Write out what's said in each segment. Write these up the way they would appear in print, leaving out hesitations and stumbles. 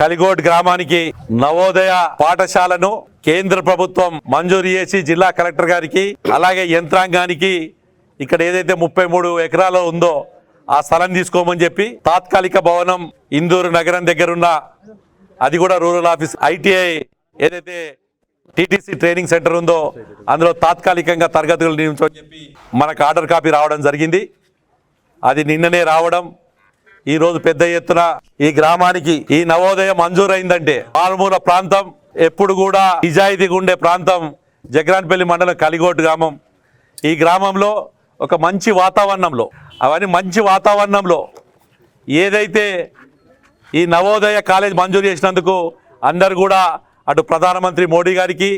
కలిగోడ్ గ్రామానికి నవోదయ పాఠశాలను కేంద్ర ప్రభుత్వం మంజూరు చేసి జిల్లా కలెక్టర్ గారికి అలాగే యంత్రాంగానికి ఇక్కడ ఏదైతే 33 ఎకరాలు ఉందో ఆ స్థలం తీసుకోమని చెప్పి తాత్కాలిక భవనం ఇందూరు నగరం దగ్గరున్న అది కూడా రూరల్ ఆఫీస్ ఐటీఐ ఏదైతే టీటీసీ ట్రైనింగ్ సెంటర్ ఉందో అందులో తాత్కాలికంగా తరగతులు నియమించమని చెప్పి మనకు ఆర్డర్ కాపీ రావడం జరిగింది. అది నిన్ననే రావడం ఈరోజు పెద్ద ఎత్తున ఈ గ్రామానికి ఈ నవోదయ మంజూరైందంటే మారుమూల ప్రాంతం ఎప్పుడు కూడా నిజాయితీగా ఉండే ప్రాంతం జగ్రాన్పల్లి మండలం కలిగోట్ గ్రామం. ఈ గ్రామంలో ఒక మంచి వాతావరణంలో మంచి వాతావరణంలో ఏదైతే ఈ నవోదయ కాలేజ్ మంజూరు చేసినందుకు అందరు కూడా అటు ప్రధానమంత్రి మోడీ గారికి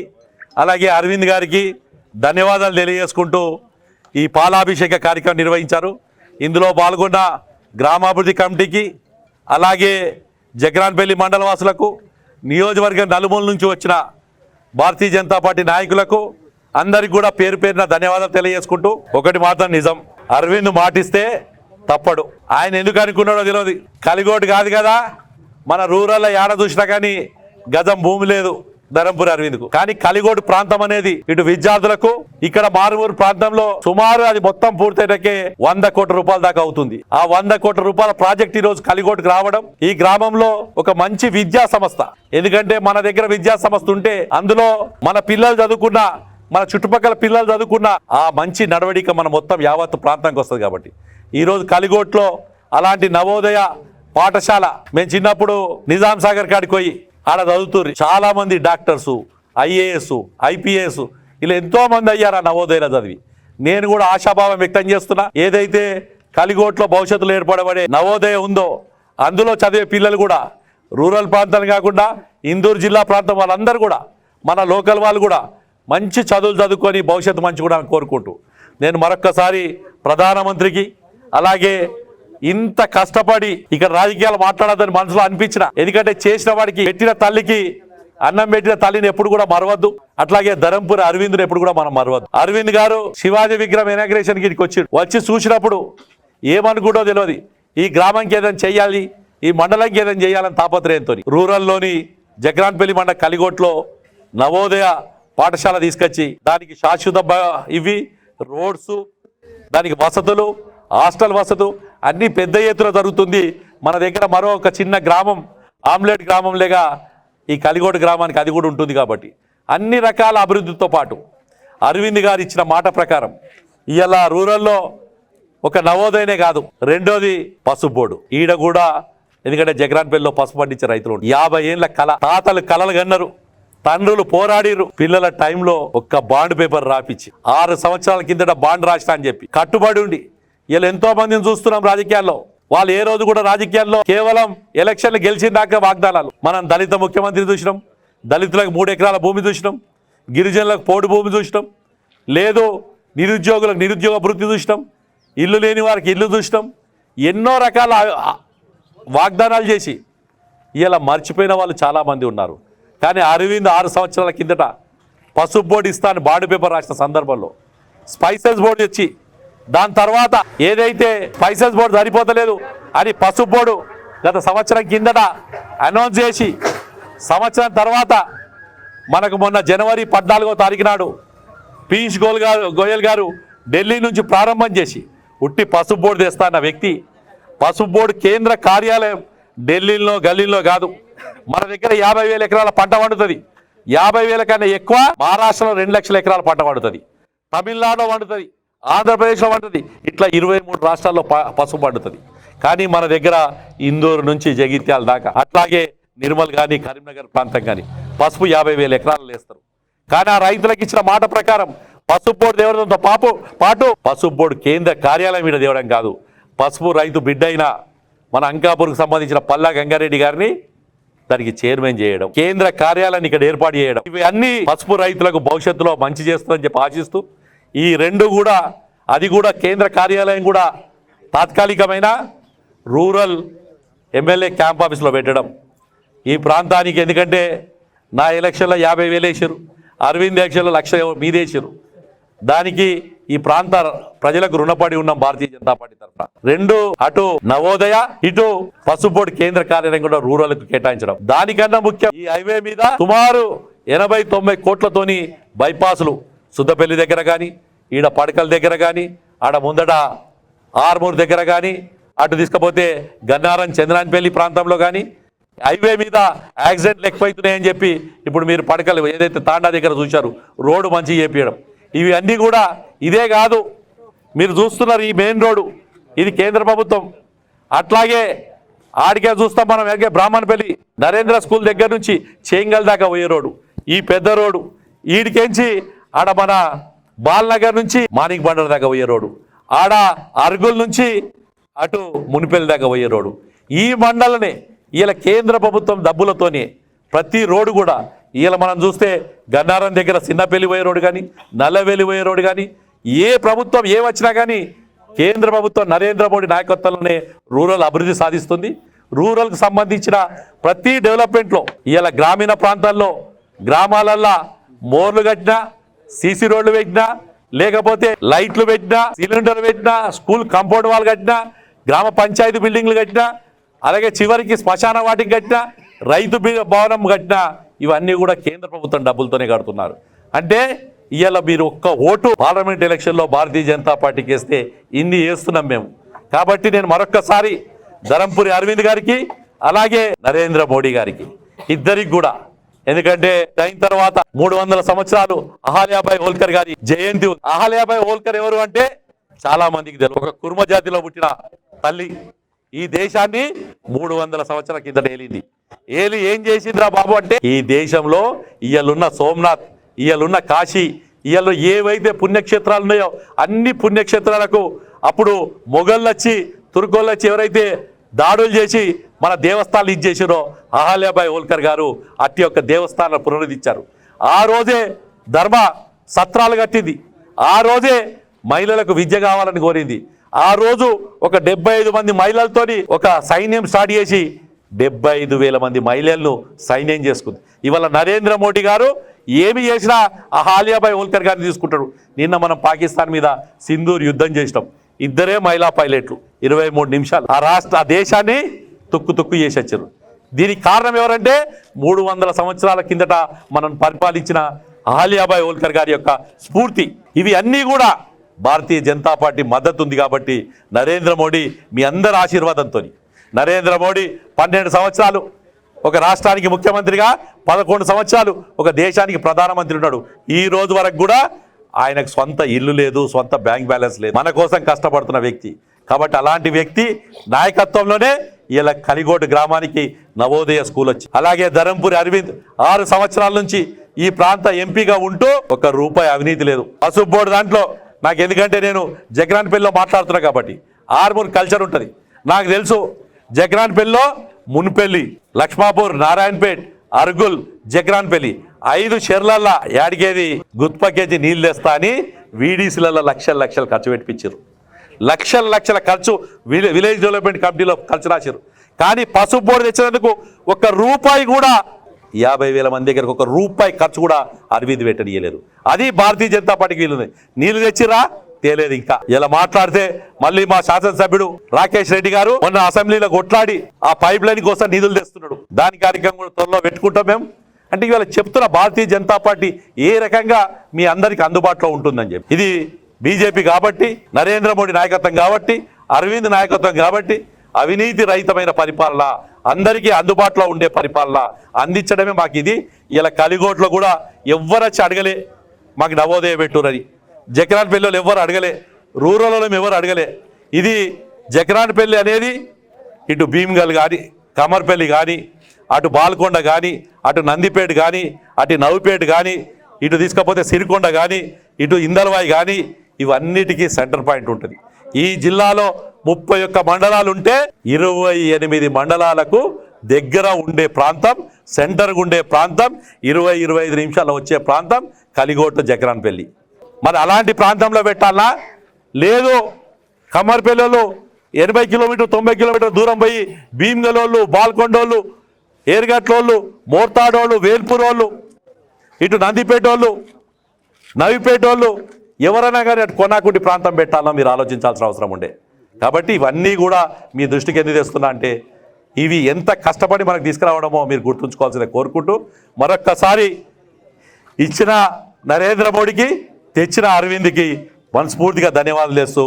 అలాగే అరవింద్ గారికి ధన్యవాదాలు తెలియజేసుకుంటూ ఈ పాలాభిషేక కార్యక్రమం నిర్వహించారు. ఇందులో పాల్గొన్న గ్రామాభివృద్ధి కమిటీకి అలాగే జగ్రాన్పల్లి మండల వాసులకు నియోజకవర్గం నలుమూల నుంచి వచ్చిన భారతీయ జనతా పార్టీ నాయకులకు అందరికి కూడా పేరు పేరున ధన్యవాదాలు తెలియజేసుకుంటూ ఒకటి మాత్రం నిజం, అరవింద్ మాటిస్తే తప్పడు. ఆయన ఎందుకు అనుకున్నాడో తెలియదు. కలిగోటు కాదు కదా, మన రూరల్లో ఏడ చూసినా కానీ గజం భూమి లేదు ధరంపూర్ అరవింద్కు. కానీ కలిగోటు ప్రాంతం అనేది ఇటు విద్యార్థులకు ఇక్కడ మారుమూరు ప్రాంతంలో సుమారు అది మొత్తం పూర్తయ్యేటకే 100 కోట్ల రూపాయల దాకా అవుతుంది. ఆ 100 కోట్ల రూపాయల ప్రాజెక్ట్ ఈ రోజు కలిగోటుకు రావడం ఈ గ్రామంలో ఒక మంచి విద్యా సంస్థ. ఎందుకంటే మన దగ్గర విద్యా సంస్థ ఉంటే అందులో మన పిల్లలు చదువుకున్న మన చుట్టుపక్కల పిల్లలు చదువుకున్న ఆ మంచి నడవడిక మన మొత్తం యావత్ ప్రాంతానికి వస్తుంది. కాబట్టి ఈరోజు కలిగోట్లో అలాంటి నవోదయ పాఠశాల మేము చిన్నప్పుడు నిజాం సాగర్ కాడికి పోయి ఆడ చదువుతుర్రు చాలా మంది డాక్టర్సు, ఐఏఎస్, ఐపీఎస్ ఇలా ఎంతో మంది అయ్యారు ఆ నవోదయలో చదివి. నేను కూడా ఆశాభావం వ్యక్తం చేస్తున్నా. ఏదైతే కలిగోట్లో భవిష్యత్తులో ఏర్పడబడే నవోదయ ఉందో అందులో చదివే పిల్లలు కూడా రూరల్ ప్రాంతాలు కాకుండా ఇందూరు జిల్లా ప్రాంతం వాళ్ళందరూ కూడా మన లోకల్ వాళ్ళు కూడా మంచి చదువులు చదువుకొని భవిష్యత్తు మంచి కూడా కోరుకుంటూ నేను మరొక్కసారి ప్రధానమంత్రికి అలాగే ఇంత కష్టపడి ఇక్కడ రాజకీయాలు మాట్లాడదని మనసులో అనిపించిన, ఎందుకంటే చేసిన వాడికి పెట్టిన తల్లికి అన్నం పెట్టిన తల్లిని ఎప్పుడు కూడా మరవద్దు. అట్లాగే ధరంపూర్ అరవింద్ని ఎప్పుడు కూడా మనం మరవద్దు. అరవింద్ గారు శివాజీ విగ్రహం ఇనాగ్రేషన్ కి వచ్చి చూసినప్పుడు ఏమనుకుంటో తెలియదు, ఈ గ్రామంకి ఏదైనా చెయ్యాలి, ఈ మండలంకి ఏదైనా చేయాలని తాపత్రయంతో రూరల్లోని జగ్రాన్పల్లి మండలం కలిగోట్లో నవోదయ పాఠశాల తీసుకొచ్చి దానికి శాశ్వత ఇవి రోడ్స్, దానికి వసతులు, హాస్టల్ వసతులు అన్ని పెద్ద ఎత్తున జరుగుతుంది. మన దగ్గర మరో ఒక చిన్న గ్రామం ఆమ్లెట్ గ్రామం లేగా ఈ కలిగోటు గ్రామానికి అది కూడా ఉంటుంది. కాబట్టి అన్ని రకాల అభివృద్ధితో పాటు అరవింద్ గారు ఇచ్చిన మాట ప్రకారం ఇలా రూరల్లో ఒక నవోదయనే కాదు, రెండోది పసుపు బోర్డు ఈడ కూడా. ఎందుకంటే జగ్రాన్పల్లిలో పసుపు పండించే రైతులు 50 ఏళ్ళ కళ, తాతలు కళలు కన్నారు, తండ్రులు పోరాడిరు. పిల్లల టైంలో ఒక్క బాండ్ పేపర్ రాపిచ్చి 6 సంవత్సరాల కిందట బాండ్ రాసినా అని చెప్పి కట్టుబడి ఉండి ఇలా ఎంతో మందిని చూస్తున్నాం రాజకీయాల్లో. వాళ్ళు ఏ రోజు కూడా రాజకీయాల్లో కేవలం ఎలక్షన్లు గెలిచిన దాకా వాగ్దానాలు. మనం దళిత ముఖ్యమంత్రి చూసినాం, దళితులకు 3 ఎకరాల భూమి చూసినాం, గిరిజనులకు పోడు భూమి చూసినాం, లేదు నిరుద్యోగులకు నిరుద్యోగ వృత్తి చూసినాం, ఇల్లు లేని వారికి ఇల్లు చూసినాం. ఎన్నో రకాల వాగ్దానాలు చేసి ఇలా మర్చిపోయిన వాళ్ళు చాలామంది ఉన్నారు. కానీ అరవింద్ 6 సంవత్సరాల కిందట పసుపు బోర్డు ఇస్తాను బాండ్ పేపర్ రాసిన సందర్భంలో స్పైసెస్ బోర్డు వచ్చి దాని తర్వాత ఏదైతే స్పైసెస్ బోర్డు సరిపోతలేదు అని పసుపు బోర్డు గత సంవత్సరం కిందట అనౌన్స్ చేసి సంవత్సరం తర్వాత మనకు మొన్న జనవరి 14వ తారీఖు నాడు పీయూష్ గోయల్ గారు ఢిల్లీ నుంచి ప్రారంభం చేసి ఉట్టి పసుపు బోర్డు తెస్తా అన్న వ్యక్తి, పసుపు బోర్డు కేంద్ర కార్యాలయం ఢిల్లీలో గల్లీలో కాదు. మన దగ్గర 50,000 ఎకరాల పంట పండుతుంది. 50,000 కన్నా ఎక్కువ మహారాష్ట్రలో 2 లక్షల ఎకరాల పంట పండుతుంది, తమిళనాడులో పండుతుంది, ఆంధ్రప్రదేశ్లో పండుతుంది. ఇట్లా 23 రాష్ట్రాల్లో పసుపు పండుతుంది. కానీ మన దగ్గర ఇందూరు నుంచి జగిత్యాల దాకా అట్లాగే నిర్మల్ కానీ కరీంనగర్ ప్రాంతం కానీ పసుపు 50,000 ఎకరాలు వేస్తారు. కానీ ఆ రైతులకు ఇచ్చిన మాట ప్రకారం పసుపు బోర్డు దేవడంతో పాటు పసుపు బోర్డు కేంద్ర కార్యాలయం మీద దేవడం కాదు, పసుపు రైతు బిడ్డ అయిన మన అంకాపూర్కు సంబంధించిన పల్లా గంగారెడ్డి గారిని దానికి చైర్మన్ చేయడం, కేంద్ర కార్యాలయాన్ని ఇక్కడ ఏర్పాటు చేయడం, ఇవి అన్ని పసుపు రైతులకు భవిష్యత్తులో మంచి చేస్తుందని చెప్పి ఆశిస్తూ ఈ రెండు కూడా అది కూడా కేంద్ర కార్యాలయం కూడా తాత్కాలికమైన రూరల్ ఎమ్మెల్యే క్యాంప్ ఆఫీస్లో పెట్టడం ఈ ప్రాంతానికి. ఎందుకంటే నా ఎలక్షన్లో 50,000 వేసారు, అరవింద్ ఎలక్షన్లో 1,00,000 మీదేసారు. దానికి ఈ ప్రాంత ప్రజలకు రుణపడి ఉన్నాం భారతీయ జనతా పార్టీ తరఫున. రెండు, అటు నవోదయ, ఇటు పసుపోడు కేంద్ర కార్యాలయం కూడా రూరల్ కు కేటాయించడం. దానికన్నా ముఖ్యం, ఈ హైవే మీద సుమారు 80-90 కోట్లతోని బైపాసులు సుద్దపల్లి దగ్గర కానీ, ఈడ పడకల దగ్గర కానీ, ఆడ ముందట ఆర్మూర్ దగ్గర కానీ, అటు తీసుకపోతే గన్నారం చంద్రాన్పల్లి ప్రాంతంలో కానీ హైవే మీద యాక్సిడెంట్లు ఎక్కువైతున్నాయని చెప్పి ఇప్పుడు మీరు పడకలు ఏదైతే తాండా దగ్గర చూశారు రోడ్డు మంచి చేపించడం. ఇవి అన్నీ కూడా ఇదే కాదు, మీరు చూస్తున్నారు ఈ మెయిన్ రోడ్డు, ఇది కేంద్ర ప్రభుత్వం. అట్లాగే ఆడికే చూస్తాం మనం, ఎగే బ్రాహ్మణపల్లి నరేంద్ర స్కూల్ దగ్గర నుంచి చేంగల్ దాకా పోయే రోడ్డు, ఈ పెద్ద రోడ్డు, ఈడికెంచి ఆడ మన బాల్నగర్ నుంచి మాణిక్ బండర్ దాకా పోయే రోడ్డు, ఆడ అర్గుల్ నుంచి అటు మునిపల్లి దాకా పోయే రోడ్డు. ఈ మండలనే ఇలా కేంద్ర ప్రభుత్వం డబ్బులతోనే ప్రతి రోడ్డు కూడా ఇలా మనం చూస్తే గన్నారం దగ్గర చిన్నపల్లి పోయే రోడ్డు కానీ, నల్లవెల్లి పోయే రోడ్డు కానీ, ఏ ప్రభుత్వం ఏ వచ్చినా కానీ కేంద్ర ప్రభుత్వం నరేంద్ర మోడీ నాయకత్వంలోనే రూరల్ అభివృద్ధి సాధిస్తుంది. రూరల్కి సంబంధించిన ప్రతి డెవలప్మెంట్లో ఇలా గ్రామీణ ప్రాంతాల్లో గ్రామాలల్లో మోర్లు కట్టినా, సీసీ రోడ్లు పెట్టినా, లేకపోతే లైట్లు పెట్టినా, సిలిండర్ పెట్టినా, స్కూల్ కాంపౌండ్ వాల్ కట్టినా, గ్రామ పంచాయతీ బిల్డింగ్లు కట్టినా, అలాగే చివరికి శ్మశాన వాటికి కట్టినా, రైతు భవనం కట్టినా, ఇవన్నీ కూడా కేంద్ర ప్రభుత్వం డబ్బులతోనే కడుతున్నారు. అంటే ఇవాళ మీరు ఒక్క ఓటు పార్లమెంట్ ఎలక్షన్లో భారతీయ జనతా పార్టీకి వేస్తే ఇన్ని వేస్తున్నాం మేము. కాబట్టి నేను మరొక్కసారి ధరంపురి అరవింద్ గారికి అలాగే నరేంద్ర మోడీ గారికి ఇద్దరికి కూడా, ఎందుకంటే అయిన తర్వాత 300 సంవత్సరాలు అహల్యాబాయి హోల్కర్ గారి జయంతి. అహల్యాబాయి హోల్కర్ ఎవరు అంటే చాలా మందికి తెలియదు. ఒక కుర్మ జాతిలో పుట్టిన తల్లి ఈ దేశాన్ని 300 సంవత్సరాల కిందట ఏలి ఏం చేసిందిరా బాబు అంటే, ఈ దేశంలో ఇయ్యాలున్న సోమనాథ్, ఇయ్యాలున్న కాశీ, ఇయ్యాలు ఏవైతే పుణ్యక్షేత్రాలు ఉన్నాయో అన్ని పుణ్యక్షేత్రాలకు అప్పుడు మొఘళ్ళు వచ్చి, తుర్కోళ్ళు వచ్చి ఎవరైతే దాడులు చేసి మన దేవస్థానాలు ఇచ్చేసారో అహల్యాబాయి హోల్కర్ గారు అట్టి యొక్క దేవస్థానాలు పునరుద్ధరించారు. ఆ రోజే ధర్మ సత్రాలు కట్టింది, ఆ రోజే మహిళలకు విద్య కావాలని కోరింది. ఆ రోజు ఒక 75 మంది మహిళలతోని ఒక సైన్యం స్టార్ట్ చేసి 75,000 మంది మహిళలను సైన్యం చేసుకుంది. ఇవాళ నరేంద్ర మోడీ గారు ఏమి చేసినా అహల్యాబాయి హోల్కర్ గారిని తీసుకుంటాడు. నిన్న మనం పాకిస్తాన్ మీద సింధూర్ యుద్ధం చేసినాం, ఇద్దరే మహిళా పైలట్లు 23 నిమిషాలు ఆ దేశాన్ని తుక్కు చేసి వచ్చారు. దీనికి కారణం ఎవరంటే 300 సంవత్సరాల కిందట మనం పరిపాలించిన అహల్యాబాయి హోల్కర్ గారి యొక్క స్ఫూర్తి. ఇవి అన్నీ కూడా భారతీయ జనతా పార్టీ మద్దతు ఉంది. కాబట్టి నరేంద్ర మోడీ మీ అందరి ఆశీర్వాదంతో, నరేంద్ర మోడీ 12 సంవత్సరాలు ఒక రాష్ట్రానికి ముఖ్యమంత్రిగా, 11 సంవత్సరాలు ఒక దేశానికి ప్రధానమంత్రి ఉన్నాడు. ఈ రోజు వరకు కూడా ఆయనకు సొంత ఇల్లు లేదు, సొంత బ్యాంక్ బ్యాలెన్స్ లేదు, మన కోసం కష్టపడుతున్న వ్యక్తి. కాబట్టి అలాంటి వ్యక్తి నాయకత్వంలోనే ఇలా కలిగోటు గ్రామానికి నవోదయ స్కూల్ వచ్చి, అలాగే ధరంపురి అరవింద్ 6 సంవత్సరాల నుంచి ఈ ప్రాంత ఎంపీగా ఉంటూ ₹1 అవినీతి లేదు. పసుపు బోర్డు దాంట్లో నాకు, ఎందుకంటే నేను జగ్రాన్పల్లిలో మాట్లాడుతున్నా కాబట్టి ఆర్మూర్ కల్చర్ ఉంటుంది నాకు తెలుసు. జగ్రాన్పల్లిలో మున్పల్లి, లక్ష్మాపూర్, నారాయణపేట్, అర్గుల్, జగ్రాన్పల్లి 5 షెర్లల్లో యాడికేది గుత్పకేజీ నీళ్ళు తెస్తా అని వీడీసీలలో లక్షలు ఖర్చు పెట్టించారు. లక్షల ఖర్చు విలేజ్ డెవలప్మెంట్ కమిటీలో ఖర్చు రాశారు. కానీ పసుపు బోర్డు తెచ్చినందుకు ₹1 కూడా 50,000 మంది దగ్గరకు ₹1 ఖర్చు కూడా అరవింద్ పెట్టనీయలేదు. అది భారతీయ జనతా పార్టీకి వీలుంది. నీళ్లు తెచ్చిరా తేలేదు. ఇంకా ఇలా మాట్లాడితే మళ్ళీ మా శాసనసభ్యుడు రాకేష్ రెడ్డి గారు మొన్న అసెంబ్లీలో కొట్లాడి ఆ పైప్ లైన్ కోసం నిధులు తెస్తున్నాడు. దాని కార్యక్రమం కూడా త్వరలో పెట్టుకుంటాం మేము. అంటే ఇవాళ చెప్తున్న భారతీయ జనతా పార్టీ ఏ రకంగా మీ అందరికి అందుబాటులో ఉంటుందని చెప్పి. ఇది బీజేపీ కాబట్టి, నరేంద్ర మోడీ నాయకత్వం కాబట్టి, అరవింద్ నాయకత్వం కాబట్టి అవినీతి రహితమైన పరిపాలన, అందరికీ అందుబాటులో ఉండే పరిపాలన అందించడమే మాకు ఇది. ఇలా కలిగోట్లో కూడా ఎవ్వరు వచ్చి అడగలే మాకు నవోదయ పెట్టురని. జగ్రాన్పల్లిలో ఎవ్వరు అడగలే, రూరల్లో ఎవరు అడగలే. ఇది జగ్రాన్పల్లి అనేది ఇటు భీమ్గల్ కానీ, కమర్పల్లి కానీ, అటు బాల్కొండ కానీ, అటు నందిపేట కానీ, అటు నవ్వుపేట కానీ, ఇటు తీసుకపోతే సిరికొండ కానీ, ఇటు ఇందల్వాయి కానీ, ఇవన్నిటికీ సెంటర్ పాయింట్ ఉంటుంది. ఈ జిల్లాలో 31 మండలాలు ఉంటే 28 మండలాలకు దగ్గర ఉండే ప్రాంతం, సెంటర్గా ఉండే ప్రాంతం, 20-25 నిమిషాల్లో వచ్చే ప్రాంతం కలిగోటు జగ్రాన్పల్లి. మరి అలాంటి ప్రాంతంలో పెట్టాలా? లేదు. కమ్మర్పల్లిలో 80 కిలోమీటర్ 90 కిలోమీటర్ దూరం పోయి భీమ్గలోళ్ళు, బాల్కొండోళ్ళు, ఏర్గట్లోళ్ళు, మోర్తాడోళ్ళు, వేల్పూరోళ్ళు, ఇటు నందిపేటోళ్ళు, నవిపేటోళ్ళు ఎవరైనా కానీ అటు కొనాకుంటి ప్రాంతం పెట్టాలన్నా మీరు ఆలోచించాల్సిన అవసరం ఉండే. కాబట్టి ఇవన్నీ కూడా మీ దృష్టికి ఎందుకు తెస్తున్నా అంటే ఇవి ఎంత కష్టపడి మనకు తీసుకురావడమో మీరు గుర్తుంచుకోవాల్సిందే కోరుకుంటూ మరొక్కసారి ఇచ్చిన నరేంద్ర మోడీకి తెచ్చిన అరవింద్కి మనస్ఫూర్తిగా ధన్యవాదాలు చేస్తూ